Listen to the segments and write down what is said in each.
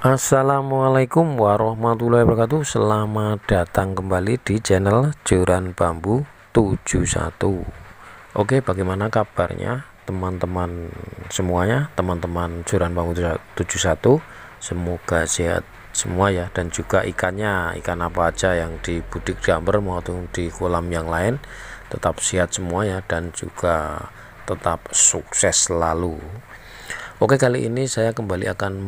Assalamualaikum warahmatullahi wabarakatuh. Selamat datang kembali di channel Joran Bambu 71. Oke, bagaimana kabarnya teman-teman semuanya, teman-teman Joran Bambu 71? Semoga sehat semua ya, dan juga ikannya, ikan apa aja yang di budik jumper maupun di kolam yang lain tetap sehat semua ya, dan juga tetap sukses selalu. Oke, kali ini saya kembali akan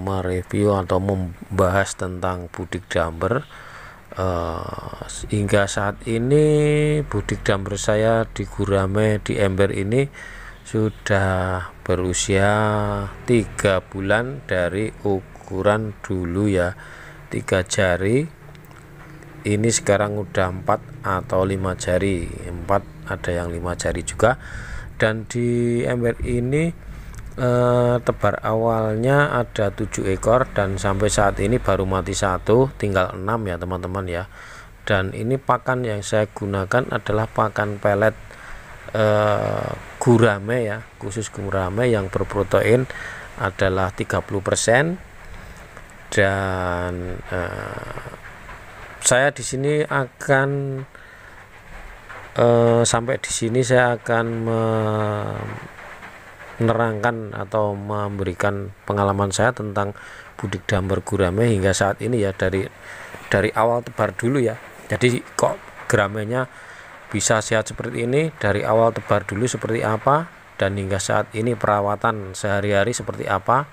mereview atau membahas tentang budik jumper. Hingga saat ini budik jumper saya di gurame di ember ini sudah berusia 3 bulan dari ukuran dulu ya 3 jari. Ini sekarang udah 4 atau 5 jari, 4 ada yang 5 jari juga. Dan di ember ini tebar awalnya ada 7 ekor dan sampai saat ini baru mati 1, tinggal 6 ya teman-teman ya. Dan ini pakan yang saya gunakan adalah pakan pelet gurame ya, khusus gurame yang berprotein adalah 30%. Dan saya di sini akan sampai di sini saya akan menerangkan atau memberikan pengalaman saya tentang budik jumper gurame hingga saat ini ya, dari awal tebar dulu ya. Jadi kok guramenya bisa sehat seperti ini, dari awal tebar dulu seperti apa, dan hingga saat ini perawatan sehari-hari seperti apa,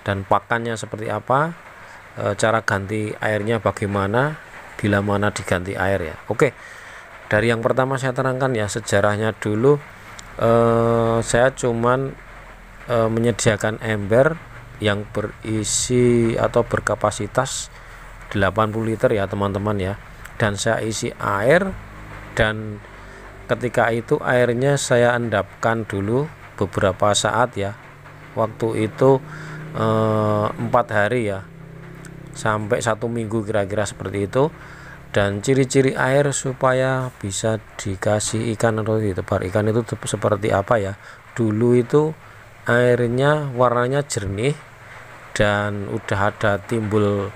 dan pakannya seperti apa, cara ganti airnya bagaimana, bila mana diganti air ya. Oke, dari yang pertama saya terangkan ya sejarahnya dulu. Saya cuman menyediakan ember yang berisi atau berkapasitas 80 liter ya teman-teman ya, dan saya isi air, dan ketika itu airnya saya endapkan dulu beberapa saat ya, waktu itu 4 hari ya, sampai 1 minggu kira-kira seperti itu. Dan ciri-ciri air supaya bisa dikasih ikan atau ditebar ikan itu seperti apa ya, dulu itu airnya warnanya jernih dan udah ada timbul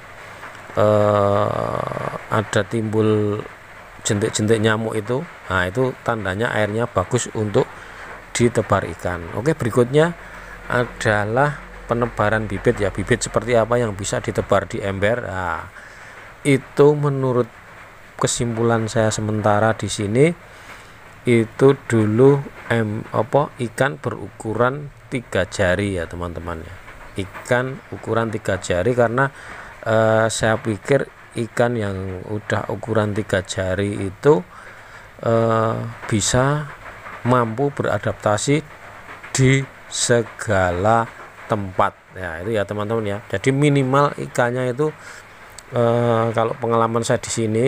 jentik-jentik nyamuk itu. Nah, itu tandanya airnya bagus untuk ditebar ikan. Oke, berikutnya adalah penebaran bibit ya, bibit seperti apa yang bisa ditebar di ember. Nah, itu menurut kesimpulan saya sementara di sini itu dulu ikan berukuran 3 jari ya teman-teman ya, ikan ukuran 3 jari karena saya pikir ikan yang udah ukuran 3 jari itu bisa mampu beradaptasi di segala tempat ya, itu ya teman-teman ya. Jadi minimal ikannya itu kalau pengalaman saya di sini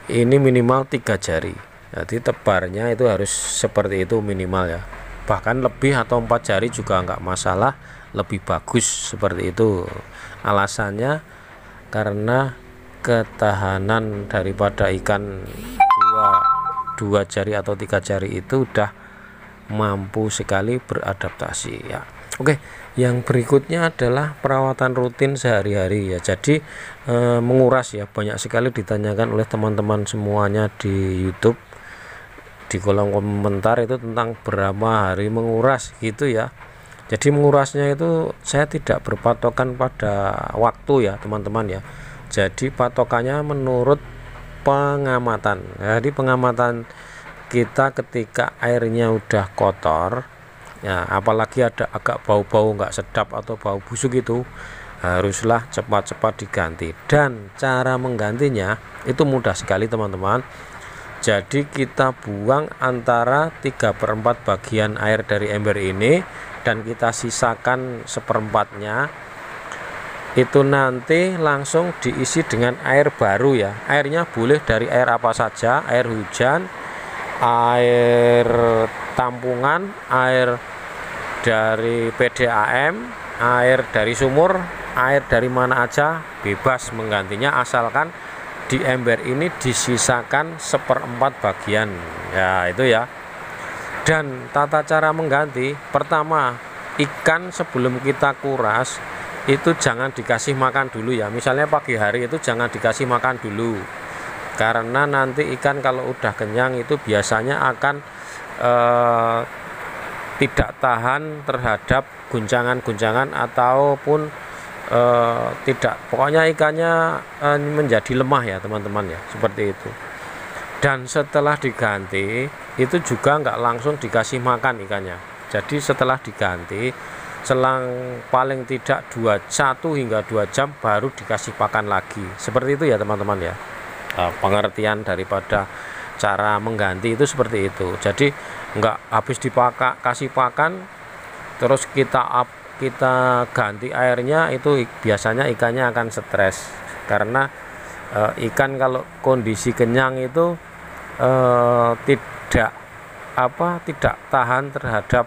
ini minimal 3 jari. Jadi tebarnya itu harus seperti itu minimal ya. Bahkan lebih atau 4 jari juga enggak masalah, lebih bagus seperti itu. Alasannya karena ketahanan daripada ikan dua jari atau 3 jari itu udah mampu sekali beradaptasi ya. Oke, yang berikutnya adalah perawatan rutin sehari-hari ya. Jadi menguras ya, banyak sekali ditanyakan oleh teman-teman semuanya di YouTube, di kolom komentar itu tentang berapa hari menguras gitu ya. Jadi mengurasnya itu saya tidak berpatokan pada waktu ya teman-teman ya. Jadi patokannya menurut pengamatan. Jadi pengamatan kita ketika airnya udah kotor ya, apalagi ada agak bau-bau nggak sedap atau bau busuk, itu haruslah cepat-cepat diganti. Dan cara menggantinya itu mudah sekali teman-teman. Jadi kita buang antara 3/4 bagian air dari ember ini, dan kita sisakan 1/4-nya itu nanti langsung diisi dengan air baru ya. Airnya boleh dari air apa saja, air hujan, air tampungan, air dari PDAM, air dari sumur, air dari mana aja bebas menggantinya, asalkan di ember ini disisakan 1/4 bagian ya, itu ya. Dan tata cara mengganti, pertama, ikan sebelum kita kuras itu jangan dikasih makan dulu ya. Misalnya pagi hari itu jangan dikasih makan dulu, karena nanti ikan kalau udah kenyang itu biasanya akan tidak tahan terhadap guncangan-guncangan ataupun tidak, pokoknya ikannya menjadi lemah ya teman-teman ya, seperti itu. Dan setelah diganti itu juga nggak langsung dikasih makan ikannya. Jadi setelah diganti selang paling tidak 1 hingga 2 jam baru dikasih pakan lagi, seperti itu ya teman-teman ya. Pengertian daripada cara mengganti itu seperti itu. Jadi nggak habis kasih pakan terus kita ganti airnya, itu biasanya ikannya akan stres, karena ikan kalau kondisi kenyang itu tidak tahan terhadap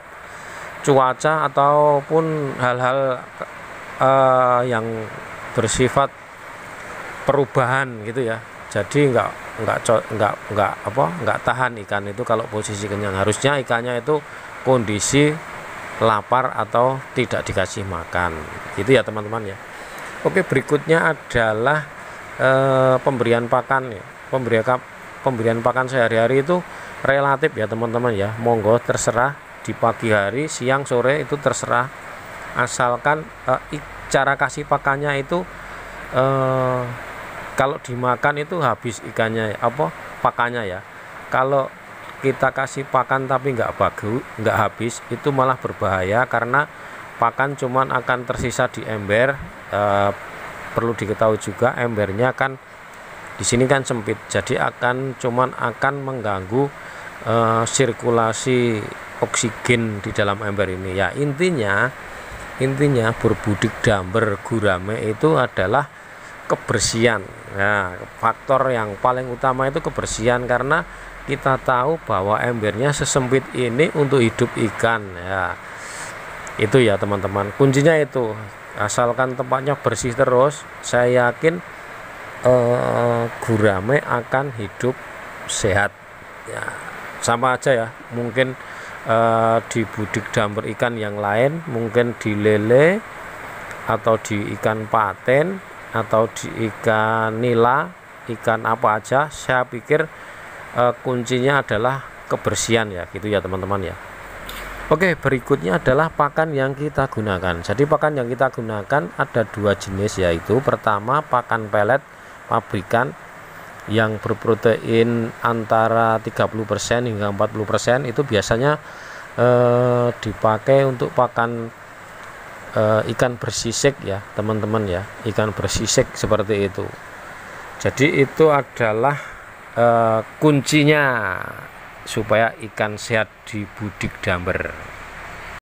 cuaca ataupun hal-hal yang bersifat perubahan gitu ya. Jadi nggak tahan ikan itu kalau posisi kenyang. Harusnya ikannya itu kondisi lapar atau tidak dikasih makan gitu ya teman-teman ya. Oke, berikutnya adalah pemberian pakan ya. Pemberian pakan sehari-hari itu relatif ya teman-teman ya. Monggo terserah di pagi hari, siang, sore itu terserah, asalkan cara kasih pakannya itu kalau dimakan itu habis ikannya pakannya ya. Kalau kita kasih pakan tapi nggak habis, itu malah berbahaya, karena pakan cuman akan tersisa di ember. Perlu diketahui juga embernya kan di sini kan sempit, jadi cuman akan mengganggu sirkulasi oksigen di dalam ember ini ya. Intinya berbudik damber gurame itu adalah kebersihan. Nah, faktor yang paling utama itu kebersihan, karena kita tahu bahwa embernya sesempit ini untuk hidup ikan ya. Itu ya teman-teman, kuncinya itu, asalkan tempatnya bersih terus, saya yakin gurame akan hidup sehat ya. Sama aja ya, mungkin di budik damber ikan yang lain, mungkin di lele atau di ikan paten atau di ikan nila, ikan apa aja, saya pikir kuncinya adalah kebersihan ya, gitu ya teman-teman ya. Oke, berikutnya adalah pakan yang kita gunakan. Jadi pakan yang kita gunakan ada 2 jenis, yaitu pertama pakan pelet pabrikan yang berprotein antara 30% hingga 40%, itu biasanya dipakai untuk pakan ikan bersisik ya teman-teman ya, ikan bersisik seperti itu. Jadi itu adalah kuncinya supaya ikan sehat di budik damber.